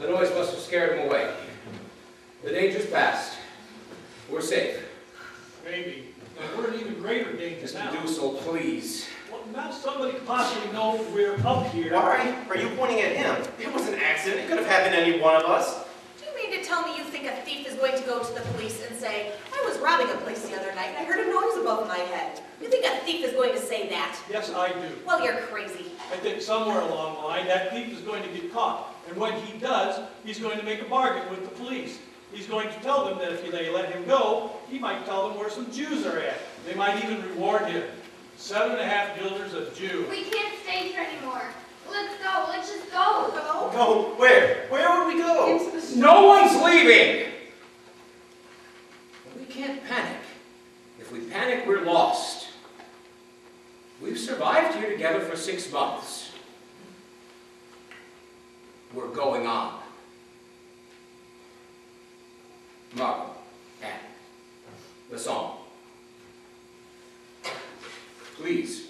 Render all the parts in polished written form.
The noise must have scared him away. The danger's past. We're safe. Maybe. But we're in even greater danger now. Mr. Dussel, please. Well, now somebody could possibly know we're up here. Why are you pointing at him? It was an accident. It could have happened to any one of us. Do you mean to tell me you think a thief is going to go to the police and say, I was robbing a place the other night and I heard a noise above my head? You think a thief is going to say that? Yes, I do. Well, you're crazy. I think somewhere along the line that thief is going to get caught. And when he does, he's going to make a bargain with the police. He's going to tell them that if they let him go, he might tell them where some Jews are at. They might even reward him. 7.5 guilders a Jew. We can't stay here anymore. Let's go. Let's just go. Go? Go where? Where would we go? Into the store. No one's leaving! We can't panic. If we panic, we're lost. We've survived here together for 6 months. We're going on. Margot, Anne, the song. Please.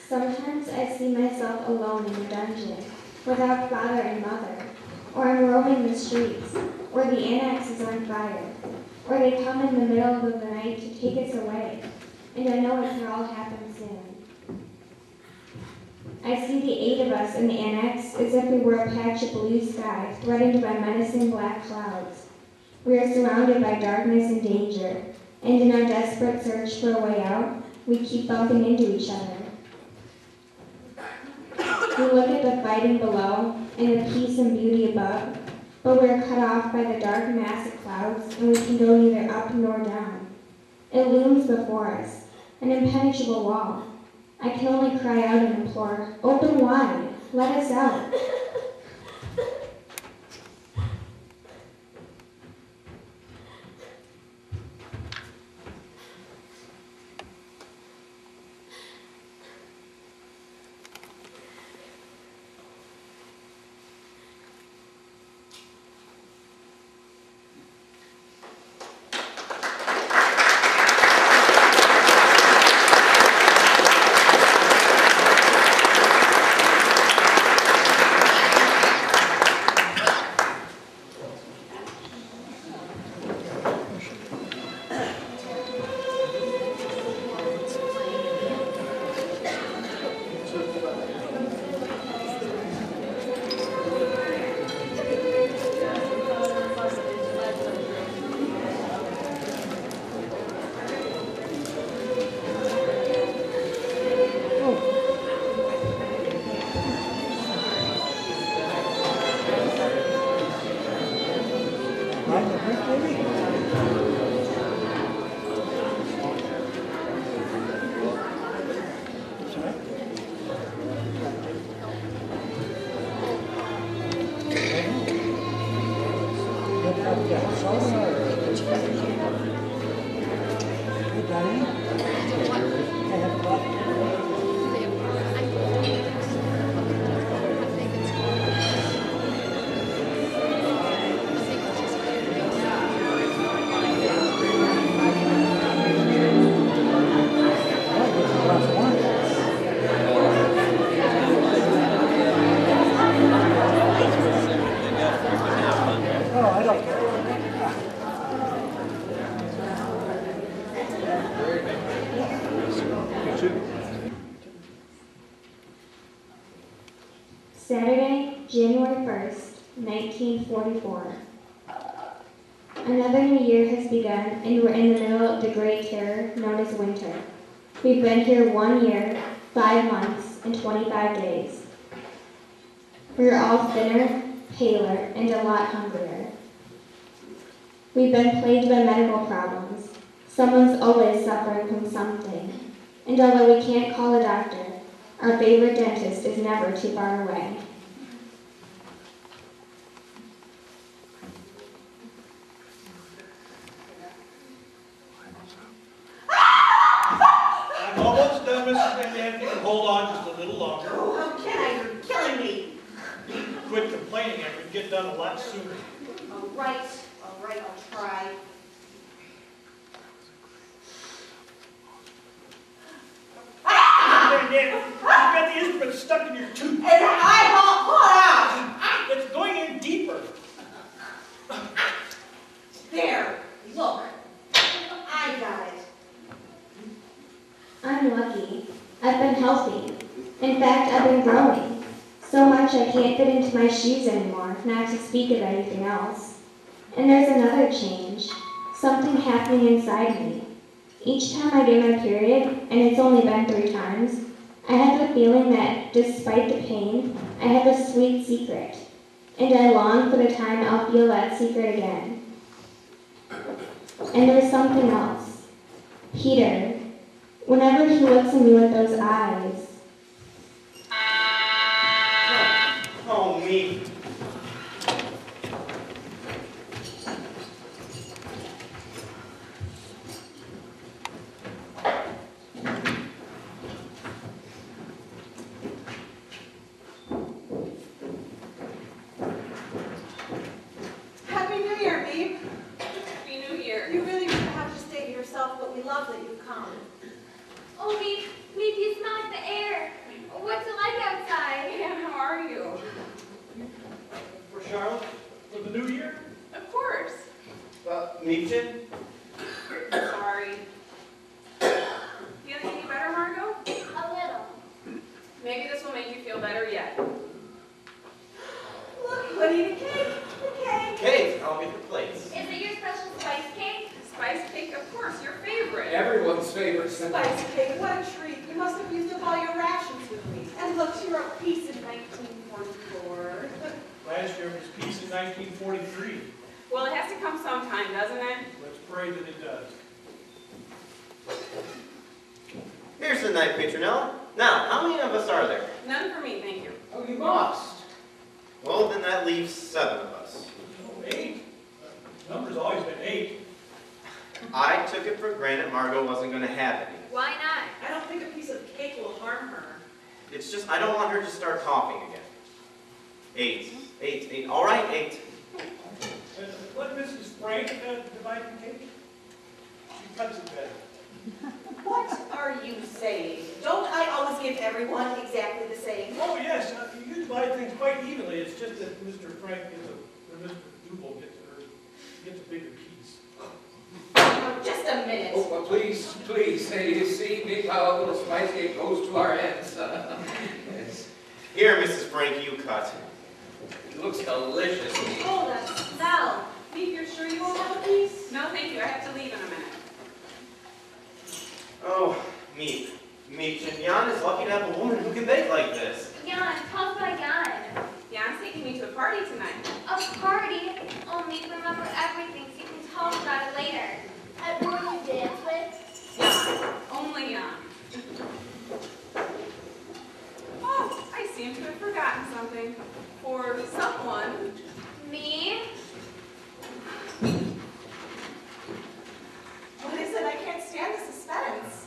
Sometimes I see myself alone in a dungeon, without father and mother, or I'm roaming the streets, or the annex is on fire, or they come in the middle of the night to take us away, and I know it will all happen soon. I see the 8 of us in the annex as if we were a patch of blue sky threatened by menacing black clouds. We are surrounded by darkness and danger, and in our desperate search for a way out, we keep bumping into each other. We look at the fighting below and the peace and beauty above, but we are cut off by the dark mass of clouds, and we can go neither up nor down. It looms before us, an impenetrable wall. I can only cry out and implore, open wide, let us out. Saturday, January 1st, 1944. Another new year has begun, and we're in the middle of the great terror known as winter. We've been here 1 year, 5 months, and 25 days. We're all thinner, paler, and a lot hungrier. We've been plagued by medical problems. Someone's always suffering from something. And although we can't call a doctor, our favorite dentist is never too far away. understand if you can hold on just a little longer. Oh, how can I? You're killing me. Quit complaining, I could get done a lot sooner. All right, I'll try. You've got the instrument stuck in your tooth. And I won't pull out. It's going in deeper. There, look. I got it. I'm lucky. I've been healthy. In fact, I've been growing. So much I can't fit into my shoes anymore, not to speak of anything else. And there's another change. Something happening inside me. Each time I get my period, and it's only been 3 times, I have the feeling that, despite the pain, I have a sweet secret. And I long for the time I'll feel that secret again. And there's something else. Peter. Whenever he looks at me with those eyes. Oh, me. Happy New Year, Miep. Happy New Year. You really wouldn't have to stay to yourself, but we love that you've come. Oh, Miep, you smell like the air. What's it like outside? Anne, how are you? For Charlotte? For the new year? Of course. Miepchen? Sorry. Feeling any better, Margot? A little. Maybe this will make you feel better yet. Look, Woody, the cake. The cake. Cake, I'll get the plates. Is it your special spice cake? Spice cake, of course, your favorite. Everyone's favorite. Spice cake, what a treat. You must have used up all your rations with me. And look, you wrote peace in 1944. Last year was peace in 1943. Well, it has to come sometime, doesn't it? Let's pray that it does. Here's the night, Petronella. Now, how many of us are there? None for me, thank you. Oh, you must. Well, then that leaves 7 of us. Oh, 8? Number's always been 8. I took it for granted Margot wasn't going to have any. Why not? I don't think a piece of cake will harm her. It's just, I don't want her to start coughing again. 8. 8. All right, 8. Let Mrs. Frank divide the cake. She cuts it better. What are you saying? Don't I always give everyone exactly the same? Oh, yes, you divide things quite evenly. It's just that Mr. Frank gets or Mr. Dussel gets a bigger piece. Oh, just a minute. Oh, well, please. Hey, you see, maybe how a little spice cake goes to our heads. Yes. Here, Mrs. Frank, you cut. It looks delicious. Oh, that smell. Miep, you're sure you won't have a piece? No, thank you. I have to leave in a minute. Oh, Miep. Miepchen, Jan is lucky to have a woman who can bake like this. Jan, tell us about Jan. Jan's taking me to a party tonight. A party? Oh, Miep, remember everything so you can tell us about it later. And who will you dance with? Jan. Only Jan. Oh, I seem to have forgotten something. For someone. Me? What is it? I can't stand the suspense.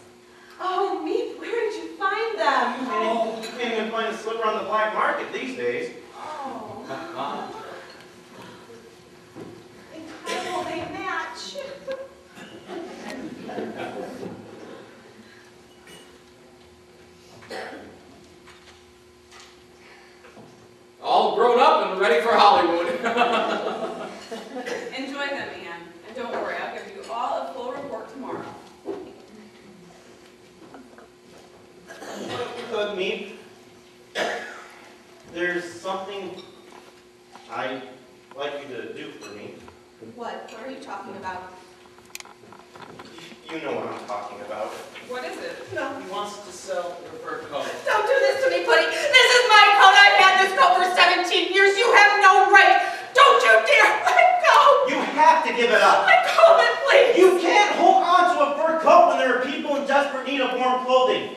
Oh, Miep, where did you find them? Oh, you can't even find a slipper on the black market these days. Oh. Incredible, they match. All grown up and ready for Hollywood. Enjoy them, Anne. And don't worry, I'll give you all a full report tomorrow. Could Miep? There's something I'd like you to do for me. What are you talking about? You know what I'm talking about. What is it? No. He wants to sell your fur coat. Don't do this to me, Putty. This is my coat. I've had this coat for 17 years. You have no right. Don't you dare let go. You have to give it up. Let go of it, please. You can't hold on to a fur coat when there are people in desperate need of warm clothing.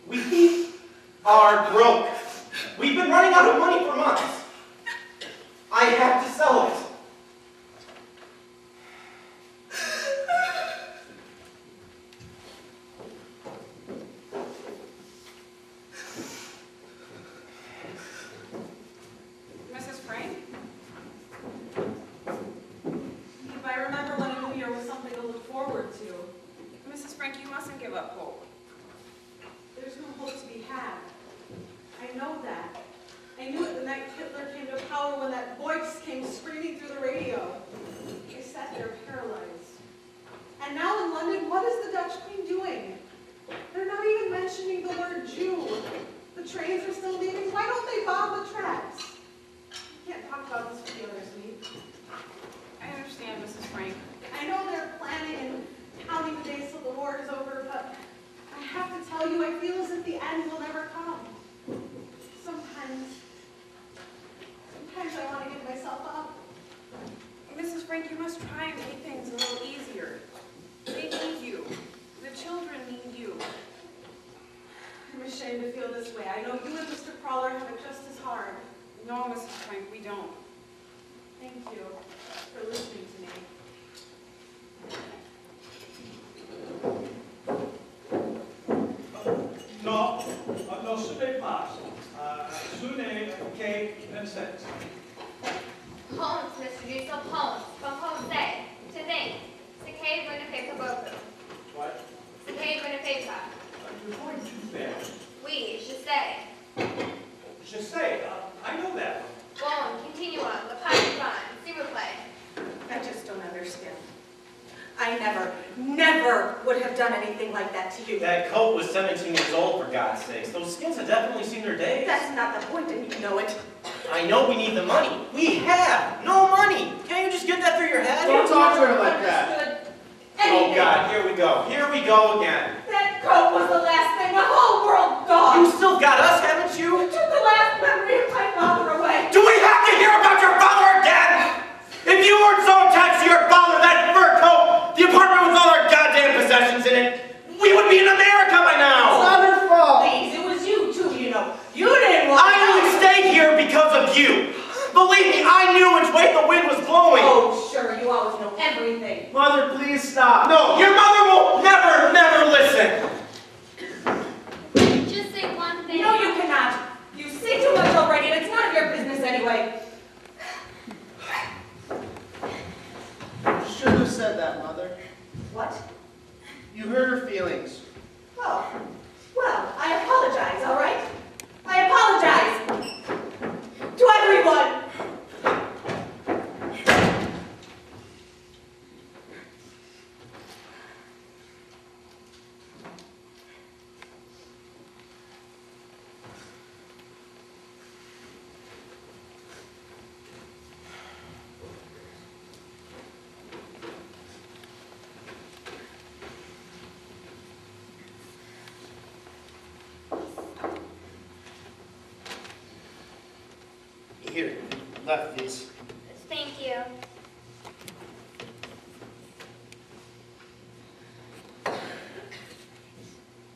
We are broke. We've been running out of money for months. I have to sell it. you for listening to me. No, no, ce n'est pas. Ce n'est que Vincent. Holmes, Mr. Dussel, Holmes, from Holmes say, to think, Sakay Winnipeg Kaboku. What? Sakay Winnipeg. You're going too fast. Oui, je sais. Je sais, I know that. Bon, continue on. Le pas du bon, s'il vous plaît. I just don't understand. I never would have done anything like that to you. That coat was 17 years old, for God's sakes. Those skins have definitely seen their days. That's not the point, and you know it. I know we need the money. We have no money. Can't you just get that through your head? Don't talk to her like that. Understood Oh anything. God, here we go. Here we go again. That coat was the last thing the whole world got. You still got us, haven't you? You took the last memory of my father away. Do we have to hear about your father again? If you weren't so attached to your father, that fur coat, the apartment with all our goddamn possessions in it, we would be in America by It's now. not her fault. Please, it was you too, you know. You didn't want I only stayed here because of you. Believe me, I knew which way the wind was blowing. Oh, sure, you always know everything. Mother, please stop. No, your mother will never listen. Just say one thing. No, you cannot. You say too much already, and it's none of your business anyway. You shouldn't have said that, Mother. What? You hurt her feelings. Oh, well, I apologize, all right? I apologize. To everyone. Here, left these. Thank you.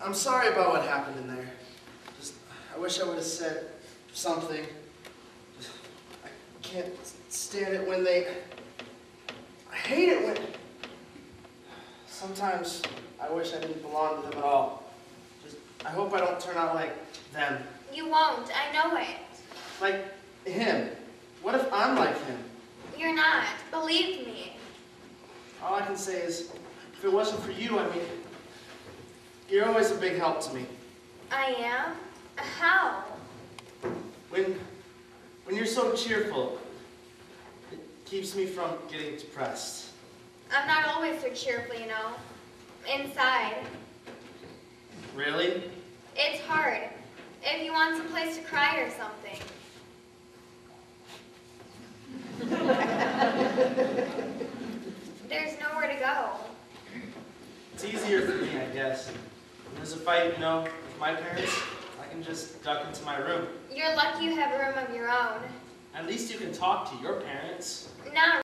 I'm sorry about what happened in there. I wish I would have said something. I can't stand it when they... I hate it when... Sometimes I wish I didn't belong to them at all. I hope I don't turn out like them. You won't. I know it. Like him. What if I'm like him? You're not. Believe me. All I can say is, if it wasn't for you, I mean, you're always a big help to me. I am? How? When you're so cheerful, it keeps me from getting depressed. I'm not always so cheerful, you know. Inside. Really? It's hard. If you want some place to cry or something. There's nowhere to go. It's easier for me, I guess. When there's a fight, you know, with my parents, I can just duck into my room. You're lucky you have a room of your own. At least you can talk to your parents. Not